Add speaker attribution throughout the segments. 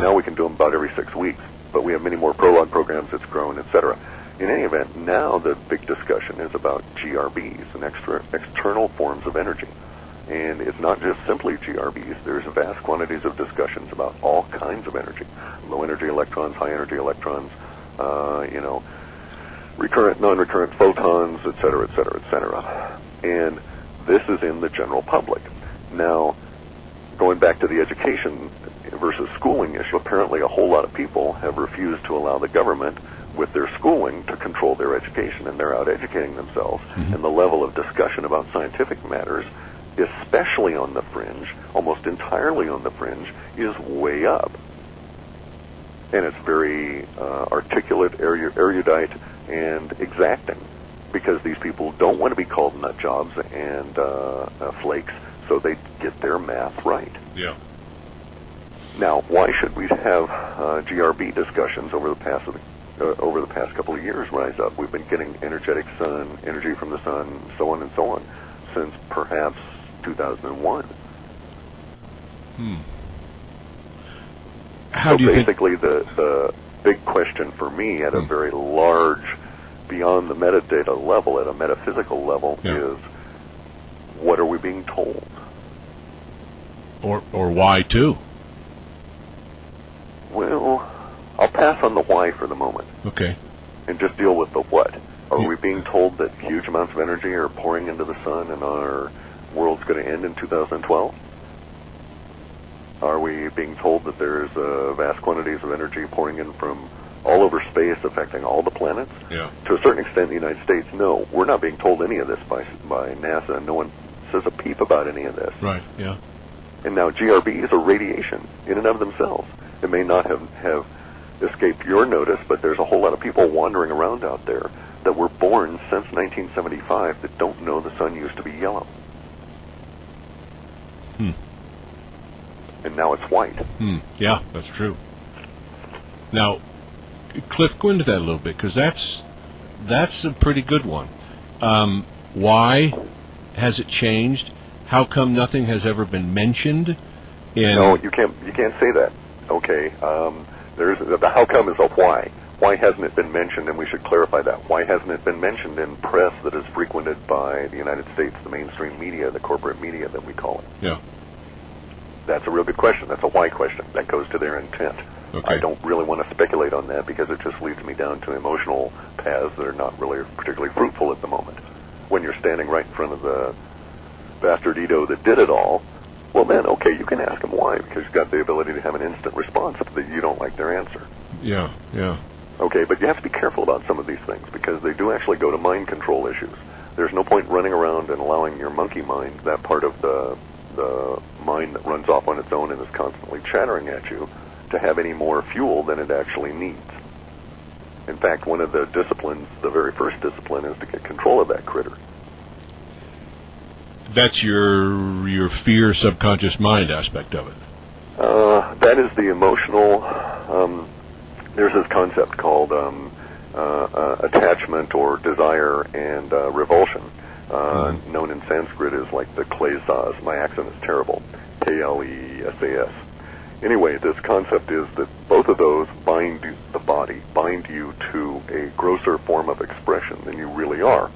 Speaker 1: Now we can do them about every 6 weeks, but we have many more prologue programs. It's grown, etc. In any event, now the big discussion is about GRBs and external forms of energy. And it's not just simply GRBs. There's vast quantities of discussions about all kinds of energy. Low energy electrons, high energy electrons, recurrent, non-recurrent photons, et cetera, et cetera, et cetera. And this is in the general public. Now, going back to the education versus schooling issue, apparently a whole lot of people have refused to allow the government with their schooling to control their education, and they're out educating themselves. Mm-hmm. And the level of discussion about scientific matters, especially on the fringe, almost entirely on the fringe, is way up. And it's very articulate, erudite, and exacting, because these people don't want to be called nut jobs and flakes, so they get their math right.
Speaker 2: Yeah.
Speaker 1: Now, why should we have GRB discussions over the past couple of years rise up? We've been getting energetic sun, energy from the sun, so on and so on, since perhaps 2001.
Speaker 2: How do you
Speaker 1: basically, the big question for me at a very large, beyond the metadata level, at a metaphysical level, is what are we being told?
Speaker 2: Or why, too?
Speaker 1: Well, I'll pass on the why for the moment.
Speaker 2: Okay.
Speaker 1: And just deal with the what. Are we being told that huge amounts of energy are pouring into the sun and our world's going to end in 2012? Are we being told that there's vast quantities of energy pouring in from all over space affecting all the planets?
Speaker 2: Yeah.
Speaker 1: To a certain extent, the United States, no. We're not being told any of this by NASA. No one says a peep about any of this.
Speaker 2: Right, yeah.
Speaker 1: And now GRBs are radiation in and of themselves. It may not have escaped your notice, but there's a whole lot of people wandering around out there that were born since 1975 that don't know the sun used to be yellow. And now it's white.
Speaker 2: Yeah, that's true. Now, Clif, go into that a little bit, because that's a pretty good one. Why has it changed? How come nothing has ever been mentioned?
Speaker 1: No, you can't say that. Okay, there's the how come is a why. Why hasn't it been mentioned? And we should clarify that. Why hasn't it been mentioned in press that is frequented by the United States, the mainstream media, the corporate media that we call it?
Speaker 2: Yeah.
Speaker 1: That's a real good question. That's a why question. That goes to their intent.
Speaker 2: Okay.
Speaker 1: I don't really want to speculate on that because it just leads me down to emotional paths that are not really particularly fruitful at the moment. When you're standing right in front of the bastardito that did it all, well then, okay, you can ask them why, because you've got the ability to have an instant response if you don't like their answer.
Speaker 2: Yeah, yeah.
Speaker 1: Okay, but you have to be careful about some of these things because they do actually go to mind control issues. There's no point running around and allowing your monkey mind, that part of the mind that runs off on its own and is constantly chattering at you, to have any more fuel than it actually needs. In fact, one of the disciplines, the very first discipline, is to get control of that critter.
Speaker 2: That's your fear subconscious mind aspect of it.
Speaker 1: That is the emotional. There's this concept called attachment or desire and revulsion, known in Sanskrit as like the klesas. My accent is terrible. Klesas. Anyway, this concept is that both of those bind the body, bind you to a grosser form of expression than you really are,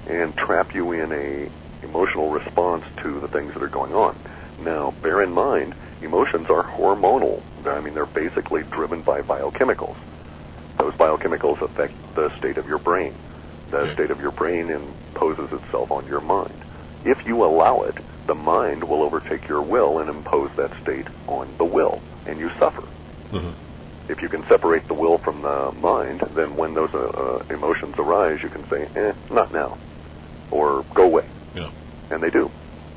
Speaker 1: and trap you in a emotional response to the things that are going on. Now, bear in mind, emotions are hormonal. I mean, they're basically driven by biochemicals. Those biochemicals affect the state of your brain. The state of your brain imposes itself on your mind. If you allow it, the mind will overtake your will and impose that state on the will, and you suffer.
Speaker 2: Mm-hmm.
Speaker 1: If you can separate the will from the mind, then when those emotions arise, you can say, not now, or go away.
Speaker 2: Yeah.
Speaker 1: And they do.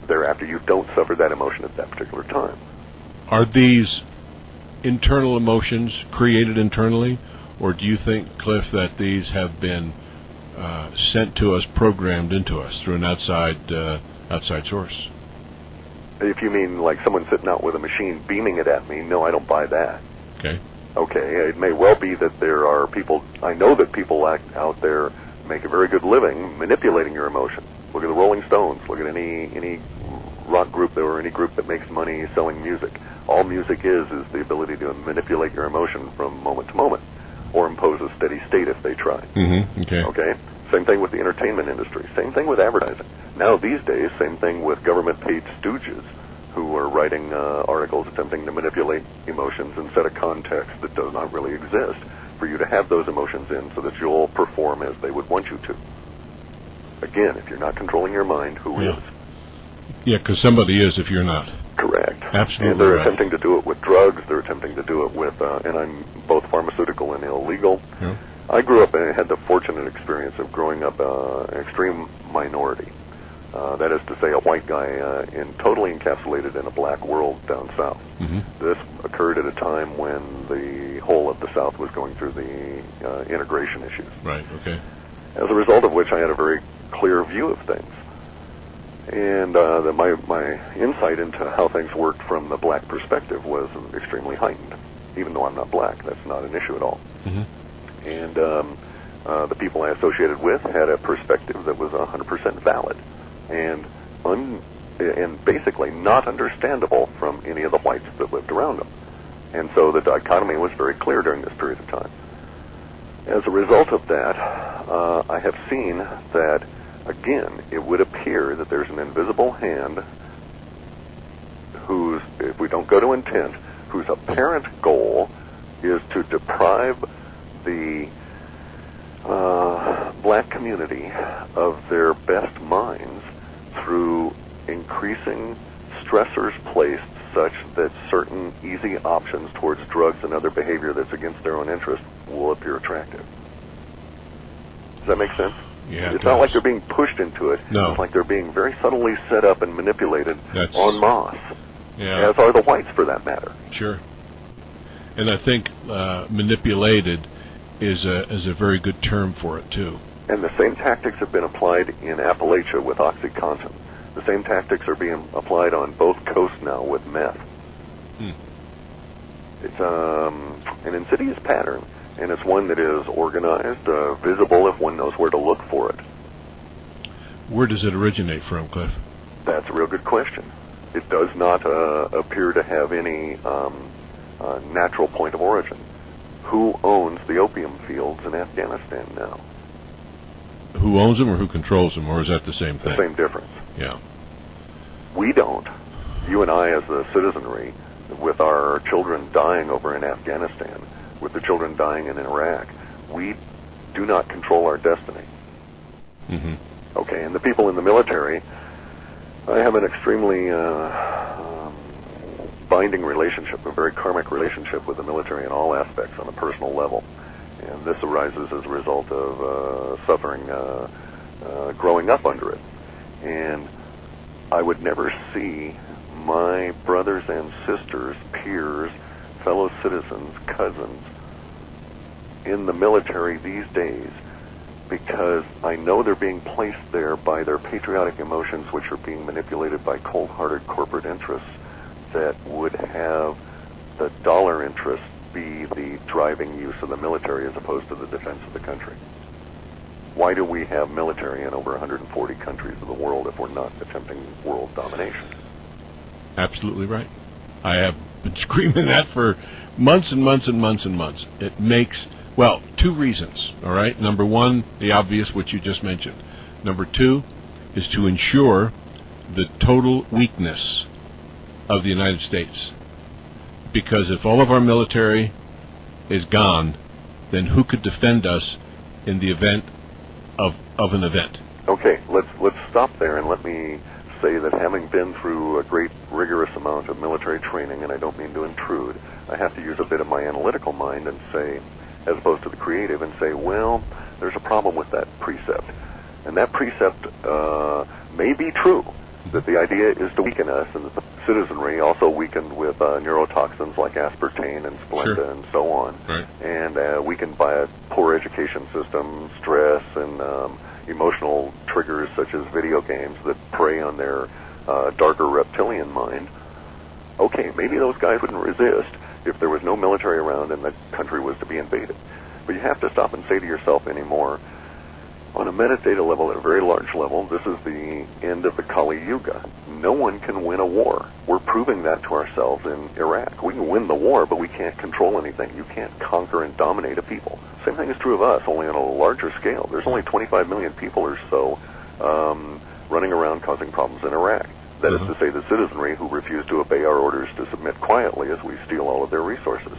Speaker 1: Thereafter, you don't suffer that emotion at that particular time.
Speaker 2: Are these internal emotions created internally, or do you think, Clif, that these have been sent to us, programmed into us through an outside source?
Speaker 1: If you mean like someone sitting out with a machine beaming it at me, no, I don't buy that.
Speaker 2: Okay.
Speaker 1: Okay, it may well be that there are people, I know that people out there make a very good living manipulating your emotions. Look at the Rolling Stones. Look at any rock group or any group that makes money selling music. All music is the ability to manipulate your emotion from moment to moment, or impose a steady state if they try.
Speaker 2: Okay.
Speaker 1: Okay? Same thing with the entertainment industry. Same thing with advertising. Now, these days, same thing with government-paid stooges who are writing articles attempting to manipulate emotions and set a context that does not really exist for you to have those emotions in so that you'll perform as they would want you to. Again, if you're not controlling your mind, who is?
Speaker 2: Yeah, because somebody is if you're not.
Speaker 1: Correct.
Speaker 2: Absolutely.
Speaker 1: And they're
Speaker 2: right.
Speaker 1: attempting to do it with drugs. They're attempting to do it with, and I'm both pharmaceutical and illegal.
Speaker 2: Yeah.
Speaker 1: I grew up and had the fortunate experience of growing up an extreme minority. That is to say, a white guy totally encapsulated in a black world down south. This occurred at a time when the whole of the South was going through the integration issues.
Speaker 2: Right, okay.
Speaker 1: As a result of which I had a very clear view of things. And my insight into how things worked from the black perspective was extremely heightened. Even though I'm not black, that's not an issue at all. And the people I associated with had a perspective that was 100% valid and basically not understandable from any of the whites that lived around them. And so the dichotomy was very clear during this period of time. As a result of that, I have seen that, again, it would appear that there's an invisible hand whose, if we don't go to intent, whose apparent goal is to deprive the black community of their best minds through increasing stressors placed such that certain easy options towards drugs and other behavior that's against their own interest will appear attractive. Does that make sense?
Speaker 2: Yeah,
Speaker 1: it's not like they're being pushed into it.
Speaker 2: No.
Speaker 1: It's like they're being very subtly set up and manipulated en masse, as are the whites for that matter.
Speaker 2: Sure. And I think manipulated is a very good term for it, too. And
Speaker 1: the same tactics have been applied in Appalachia with OxyContin. The same tactics are being applied on both coasts now with meth. It's an insidious pattern, and it's one that is organized, visible if one knows where to look for it.
Speaker 2: Where does it originate from, Cliff?
Speaker 1: That's a real good question. It does not appear to have any natural point of origin. Who owns the opium fields in Afghanistan now?
Speaker 2: Who owns them or who controls them, or is that the same thing?
Speaker 1: The same difference.
Speaker 2: Yeah.
Speaker 1: We don't. You and I as the citizenry, with our children dying over in Afghanistan, with the children dying in Iraq, we do not control our destiny. Okay, and the people in the military, I have an extremely binding relationship, a very karmic relationship with the military in all aspects on a personal level. And this arises as a result of suffering growing up under it. And I would never see my brothers and sisters, peers, fellow citizens, cousins in the military these days because I know they're being placed there by their patriotic emotions, which are being manipulated by cold-hearted corporate interests that would have the dollar interest be the driving use of the military as opposed to the defense of the country. Why do we have military in over 140 countries of the world if we're not attempting world domination?
Speaker 2: Absolutely right. I have been screaming that for months and months and months and months. It makes, well, two reasons, all right? Number one, the obvious, which you just mentioned. Number two is to ensure the total weakness of the United States. Because if all of our military is gone, then who could defend us in the event of an event?
Speaker 1: Okay, let's stop there and let me say that having been through a great rigorous amount of military training, and I don't mean to intrude, I have to use a bit of my analytical mind and say, as opposed to the creative, and say, well, there's a problem with that precept. And that precept may be true, that the idea is to weaken us, and that the citizenry also weakened with neurotoxins like aspartame and Splenda and so on, and weakened by a poor education system, stress, and emotional triggers such as video games that prey on their darker reptilian mind. Okay, maybe those guys wouldn't resist if there was no military around and the country was to be invaded. But you have to stop and say to yourself anymore, On a metadata level, at a very large level, this is the end of the Kali Yuga. No one can win a war. We're proving that to ourselves in Iraq. We can win the war, but we can't control anything. You can't conquer and dominate a people. Same thing is true of us, only on a larger scale. There's only 25 million people or so running around causing problems in Iraq. That is to say, the citizenry who refuse to obey our orders to submit quietly as we steal all of their resources.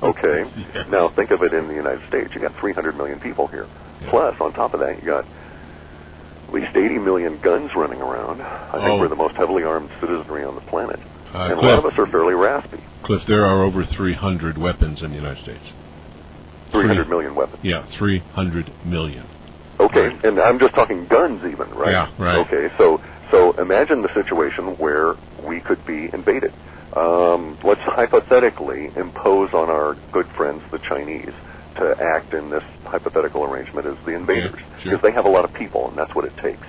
Speaker 1: Okay?
Speaker 2: Yeah.
Speaker 1: Now, think of it in the United States. You got 300 million people here.
Speaker 2: Yeah.
Speaker 1: Plus, on top of that, you got at least 80 million guns running around. I think we're the most heavily armed citizenry on the planet. And a lot of us are fairly raspy.
Speaker 2: Cliff, there are over 300 weapons in the United States.
Speaker 1: 300 million weapons.
Speaker 2: Yeah, 300 million.
Speaker 1: Okay,
Speaker 2: Right.
Speaker 1: and I'm just talking guns even, right?
Speaker 2: Yeah, right.
Speaker 1: Okay, so imagine the situation where we could be invaded. Let's hypothetically impose on our good friends, the Chinese, to act in this hypothetical arrangement as the invaders.
Speaker 2: Yeah, sure.
Speaker 1: Because they have a lot of people, and that's what it takes.